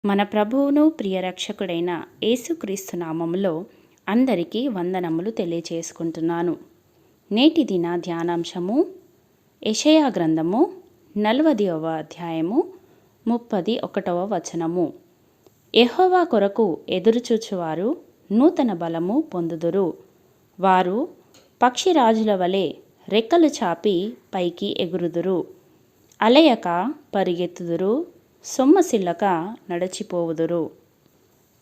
మన ప్రభువును ప్రియరక్షకుడైన యేసుక్రీస్తు నామములో అందరికీ వందనములు తెలియచేసుకుంటున్నాను. నేటి దిన ధ్యానాంశము యెషయా గ్రంథము 40వ అధ్యాయము 31వ వచనము. యెహోవా కొరకు ఎదురుచూచువారు నూతన బలము పొందుదురు. వారు పక్షిరాజుల వలె రెక్కలు చాపి పైకి ఎగురుదురు. అలయక పరిగెత్తుదురు, సొమ్మసిల్లక నడచిపోవుదురు.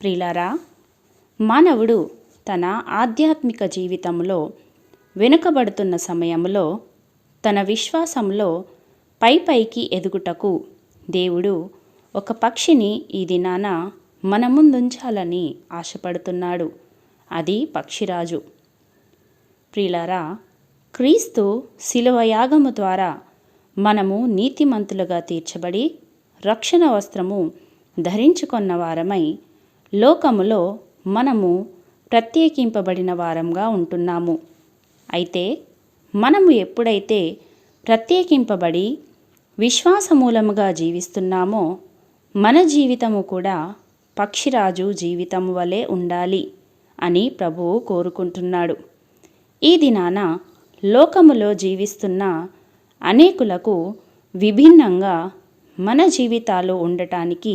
ప్రియులారా, మానవుడు తన ఆధ్యాత్మిక జీవితంలో వెనుకబడుతున్న సమయంలో తన విశ్వాసంలో పైకి ఎదుగుటకు దేవుడు ఒక పక్షిని ఈ దినాన మన ముందుంచాలని ఆశపడుతున్నాడు. అది పక్షిరాజు. ప్రియులారా, క్రీస్తు శిలువ యాగము ద్వారా మనము నీతిమంతులుగా తీర్చబడి రక్షణ వస్త్రము ధరించుకొన్న వారమై లోకములో మనము ప్రత్యేకింపబడిన వారంగా ఉంటున్నాము. అయితే మనము ఎప్పుడైతే ప్రత్యేకింపబడి విశ్వాసమూలముగా జీవిస్తున్నామో మన జీవితము కూడా పక్షిరాజు జీవితము వలె ఉండాలి అని ప్రభువు కోరుకుంటున్నాడు. ఈ దినాన లోకములో జీవిస్తున్న అనేకులకు విభిన్నంగా మన జీవితాలు ఉండటానికి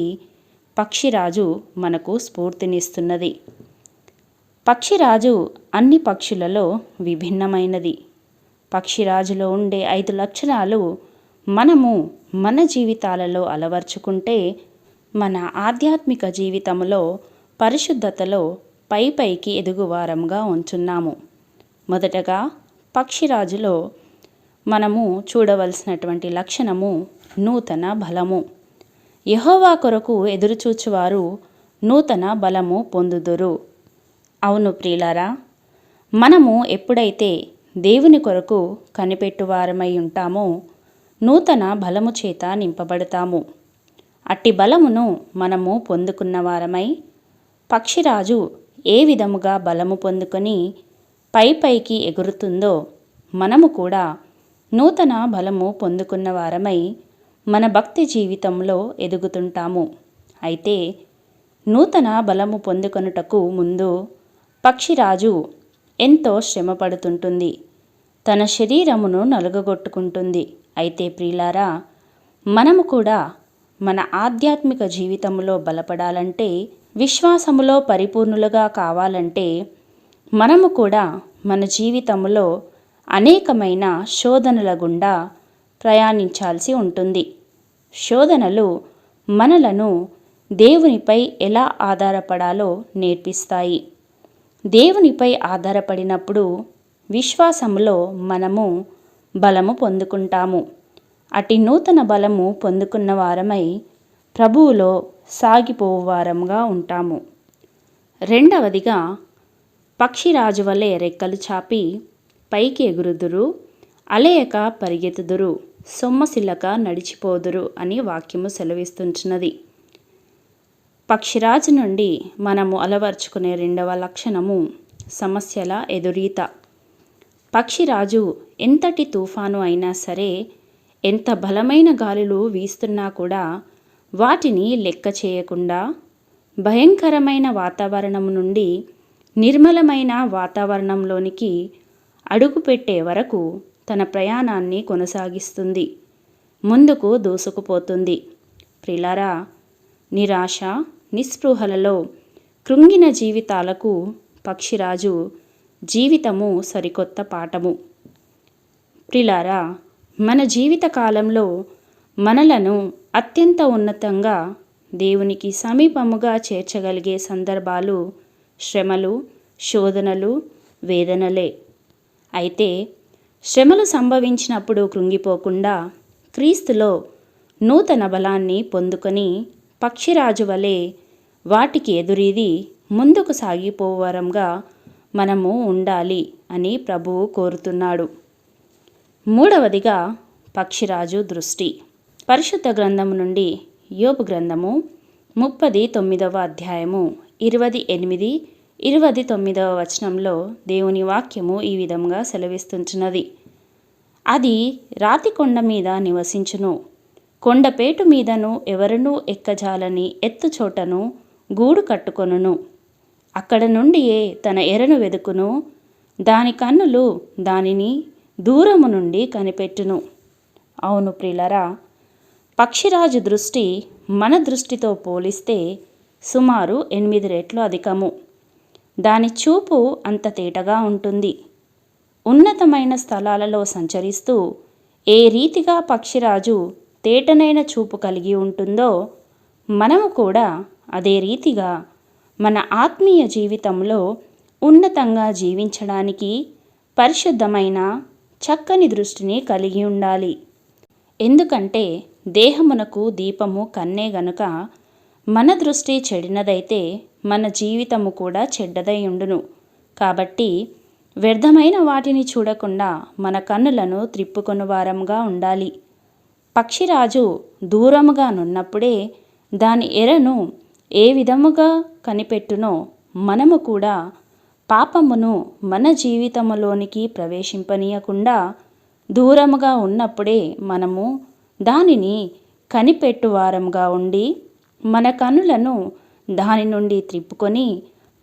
పక్షిరాజు మనకు స్ఫూర్తినిస్తున్నది. పక్షిరాజు అన్ని పక్షులలో విభిన్నమైనది. పక్షిరాజులో ఉండే 5 లక్షణాలు మనము మన జీవితాలలో అలవర్చుకుంటే మన ఆధ్యాత్మిక జీవితంలో పరిశుద్ధతలో పైకి ఎదుగువారంగా ఉంచున్నాము. మొదటగా పక్షిరాజులో మనము చూడవలసినటువంటి లక్షణము నూతన బలము. యెహోవా కొరకు ఎదురుచూచువారు నూతన బలము పొందుదురు. అవును ప్రియులారా, మనము ఎప్పుడైతే దేవుని కొరకు కనిపెట్టువారమై ఉంటామో నూతన బలము చేత నింపబడతాము. అట్టి బలమును మనము పొందుకున్న వారమై పక్షిరాజు ఏ విధముగా బలము పొందుకొని పైకి ఎగురుతుందో మనము కూడా నూతన బలము పొందుకున్న వారమై మన భక్తి జీవితంలో ఎదుగుతుంటాము. అయితే నూతన బలము పొందుకొనుటకు ముందు పక్షిరాజు ఎంతో శ్రమ పడుతుంటుంది. తన శరీరమును నలుగగొట్టుకుంటుంది. అయితే ప్రియులారా, మనము కూడా మన ఆధ్యాత్మిక జీవితంలో బలపడాలంటే, విశ్వాసములో పరిపూర్ణులుగా కావాలంటే మనము కూడా మన జీవితంలో అనేకమైన శోధనల గుండా ప్రయాణించాల్సి ఉంటుంది. శోధనలు మనలను దేవునిపై ఎలా ఆధారపడాలో నేర్పిస్తాయి. దేవునిపై ఆధారపడినప్పుడు విశ్వాసములో మనము బలము పొందుకుంటాము. అట్టి నూతన బలము పొందుకున్న వారమై ప్రభువులో సాగిపోవారంగా ఉంటాము. రెండవదిగా, పక్షిరాజు వలె రెక్కలు చాపి పైకి ఎగురుదురు, అలయక పరిగెత్తుదురు, సొమ్మసిల్లక నడిచిపోదురు అని వాక్యము సెలవిస్తుంటున్నది. పక్షిరాజు నుండి మనము అలవర్చుకునే రెండవ లక్షణము సమస్యల ఎదురీత. పక్షిరాజు ఎంతటి తుఫాను అయినా సరే, ఎంత బలమైన గాలులు వీస్తున్నా కూడా వాటిని లెక్క చేయకుండా భయంకరమైన వాతావరణం నుండి నిర్మలమైన వాతావరణంలోనికి అడుగుపెట్టే వరకు తన ప్రయాణాన్ని కొనసాగిస్తుంది, ముందుకు దూసుకుపోతుంది. ప్రియులారా, నిరాశ నిస్పృహలలో కృంగిన జీవితాలకు పక్షిరాజు జీవితము సరికొత్త పాఠము. ప్రియులారా, మన జీవిత కాలంలో మనలను అత్యంత ఉన్నతంగా దేవునికి సమీపముగా చేర్చగలిగే సందర్భాలు శ్రమలు, శోధనలు, వేదనలే. అయితే శ్రమలు సంభవించినప్పుడు కృంగిపోకుండా క్రీస్తులో నూతన బలాన్ని పొందుకొని పక్షిరాజు వలె వాటికి ఎదురీది ముందుకు సాగిపోవరంగా మనము ఉండాలి అని ప్రభువు కోరుతున్నాడు. మూడవదిగా, పక్షిరాజు దృష్టి. పరిశుద్ధ గ్రంథము నుండి యోబు గ్రంథము 39వ అధ్యాయము 28, 29వ వచనంలో దేవుని వాక్యము ఈ విధంగా సెలవిస్తుంటున్నది. అది రాతి కొండ మీద నివసించును, కొండపేటు మీదను ఎవరునూ ఎక్కజాలని ఎత్తుచోటను గూడు కట్టుకొనును. అక్కడ నుండియే తన ఎరను వెదుకును. దాని కన్నులు దానిని దూరము నుండి కనిపెట్టును. అవును ప్రియులారా, పక్షిరాజు దృష్టి మన దృష్టితో పోలిస్తే సుమారు 8 రెట్లు అధికము. దాని చూపు అంత తేటగా ఉంటుంది. ఉన్నతమైన స్థలాలలో సంచరిస్తూ ఏ రీతిగా పక్షిరాజు తేటనైన చూపు కలిగి ఉంటుందో మనము కూడా అదే రీతిగా మన ఆత్మీయ జీవితంలో ఉన్నతంగా జీవించడానికి పరిశుద్ధమైన చక్కని దృష్టిని కలిగి ఉండాలి. ఎందుకంటే దేహమునకు దీపము కన్నే గనుక మన దృష్టి చెడినదైతే మన జీవితము కూడా చెడ్డదై ఉండును. కాబట్టి వ్యర్థమైన వాటిని చూడకుండా మన కన్నులను త్రిప్పుకొని వారంగా ఉండాలి. పక్షిరాజు దూరముగా నున్నప్పుడే దాని ఎరను ఏ విధముగా కనిపెట్టునో మనము కూడా పాపమును మన జీవితములోనికి ప్రవేశింపనీయకుండా దూరముగా ఉన్నప్పుడే మనము దానిని కనిపెట్టువారంగా ఉండి మన కన్నులను దాని నుండి త్రిప్పుకొని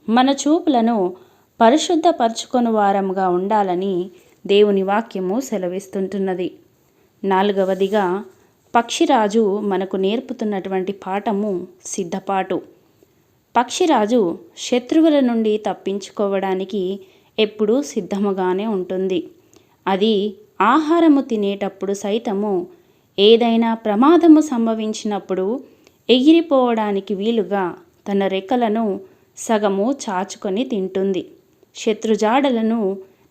మన చూపులను పరిశుద్ధపరచుకొని వారంగా ఉండాలని దేవుని వాక్యము సెలవిస్తుంటున్నది. 4వదిగా పక్షిరాజు మనకు నేర్పుతున్నటువంటి పాఠము సిద్ధపాటు. పక్షిరాజు శత్రువుల నుండి తప్పించుకోవడానికి ఎప్పుడూ సిద్ధముగానే ఉంటుంది. అది ఆహారము తినేటప్పుడు సైతము ఏదైనా ప్రమాదము సంభవించినప్పుడు ఎగిరిపోవడానికి వీలుగా తన రెక్కలను సగము చాచుకొని తింటుంది. శత్రుజాడలను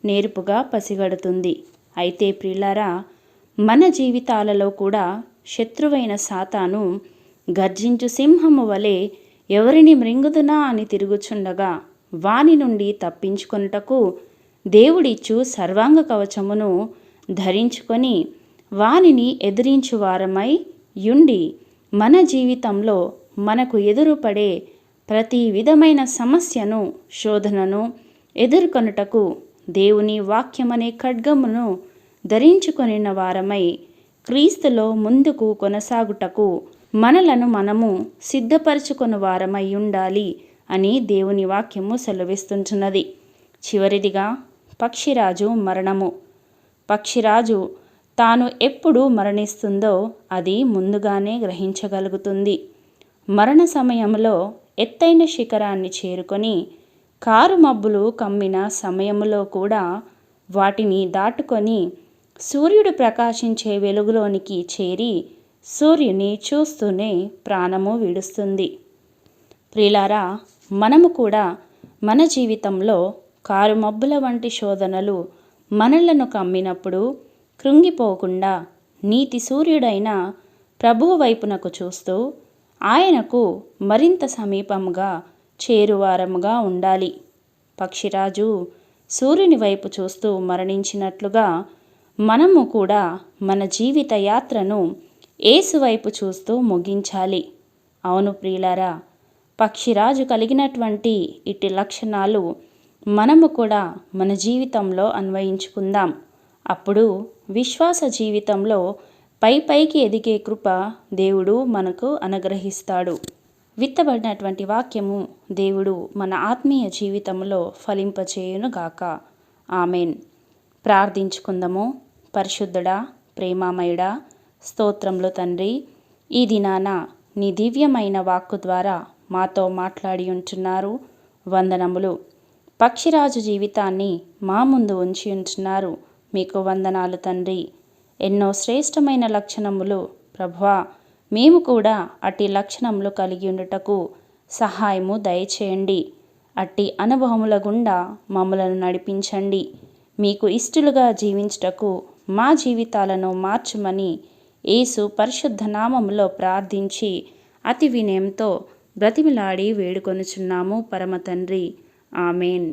నేర్పుగా పసిగడుతుంది. అయితే ప్రియులారా, మన జీవితాలలో కూడా శత్రువైన సాతాను గర్జించు సింహము వలె ఎవరిని మృంగుదునా అని తిరుగుచుండగా వాని నుండి తప్పించుకొనుటకు దేవుడిచ్చు సర్వాంగ కవచమును ధరించుకొని వానిని ఎదిరించు వారమై యుండి మన జీవితంలో మనకు ఎదురుపడే ప్రతి విధమైన సమస్యను శోధనను ఎదుర్కొనుటకు దేవుని వాక్యమనే ఖడ్గమును ధరించుకొనిన వారమై క్రీస్తులో ముందుకు కొనసాగుటకు మనలను మనము సిద్ధపరచుకొని వారమై ఉండాలి అని దేవుని వాక్యము సెలవిస్తుంటున్నది. చివరిదిగా పక్షిరాజు మరణము. పక్షిరాజు తాను ఎప్పుడు మరణిస్తుందో అది ముందుగానే గ్రహించగలుగుతుంది. మరణ సమయంలో ఎత్తైన శిఖరాన్ని చేరుకొని కారు మబ్బులు కమ్మిన సమయములో కూడా వాటిని దాటుకొని సూర్యుడు ప్రకాశించే వెలుగులోనికి చేరి సూర్యుని చూస్తూనే ప్రాణము విడుస్తుంది. ప్రియులారా, మనము కూడా మన జీవితంలో కారు మబ్బుల వంటి శోధనలు మనలను కమ్మినప్పుడు కృంగిపోకుండా నీతి సూర్యుడైన ప్రభువు వైపునకు చూస్తూ ఆయనకు మరింత సమీపముగా చేరువారముగా ఉండాలి. పక్షిరాజు సూర్యుని వైపు చూస్తూ మరణించినట్లుగా మనము కూడా మన జీవిత యాత్రను యేసు వైపు చూస్తూ ముగించాలి. అవును ప్రియులారా, పక్షిరాజు కలిగినటువంటి ఇట్టి లక్షణాలు మనము కూడా మన జీవితంలో అన్వయించుకుందాం. అప్పుడు విశ్వాస జీవితంలో పైకి ఎదిగే కృప దేవుడు మనకు అనుగ్రహిస్తాడు. విత్తబడినటువంటి వాక్యము దేవుడు మన ఆత్మీయ జీవితంలో ఫలింపచేయునుగాక. ఆమెన్. ప్రార్థించుకుందాము. పరిశుద్ధుడా, ప్రేమామయుడా, స్తోత్రములు తండ్రి, ఈ దినాన నీ దివ్యమైన వాక్కు ద్వారా మాతో మాట్లాడి ఉంటున్నారు. వందనములు. పక్షిరాజు జీవితాన్ని మా ముందు ఉంచి ఉంటున్నారు. మీకు వందనాలు తండ్రి. ఎన్నో శ్రేష్టమైన లక్షణములు ప్రభువా, మేము కూడా అట్టి లక్షణములు కలిగి ఉండుటకు సహాయము దయచేయండి. అట్టి అనుభవముల గుండా మమ్మలను నడిపించండి. మీకు ఇష్టలుగా జీవించుటకు మా జీవితాలను మార్చమని యేసు పరిశుద్ధ నామములో ప్రార్థించి అతి వినయంతో బ్రతిమిలాడి వేడుకొనుచున్నాము పరమ తండ్రి. ఆమెన్.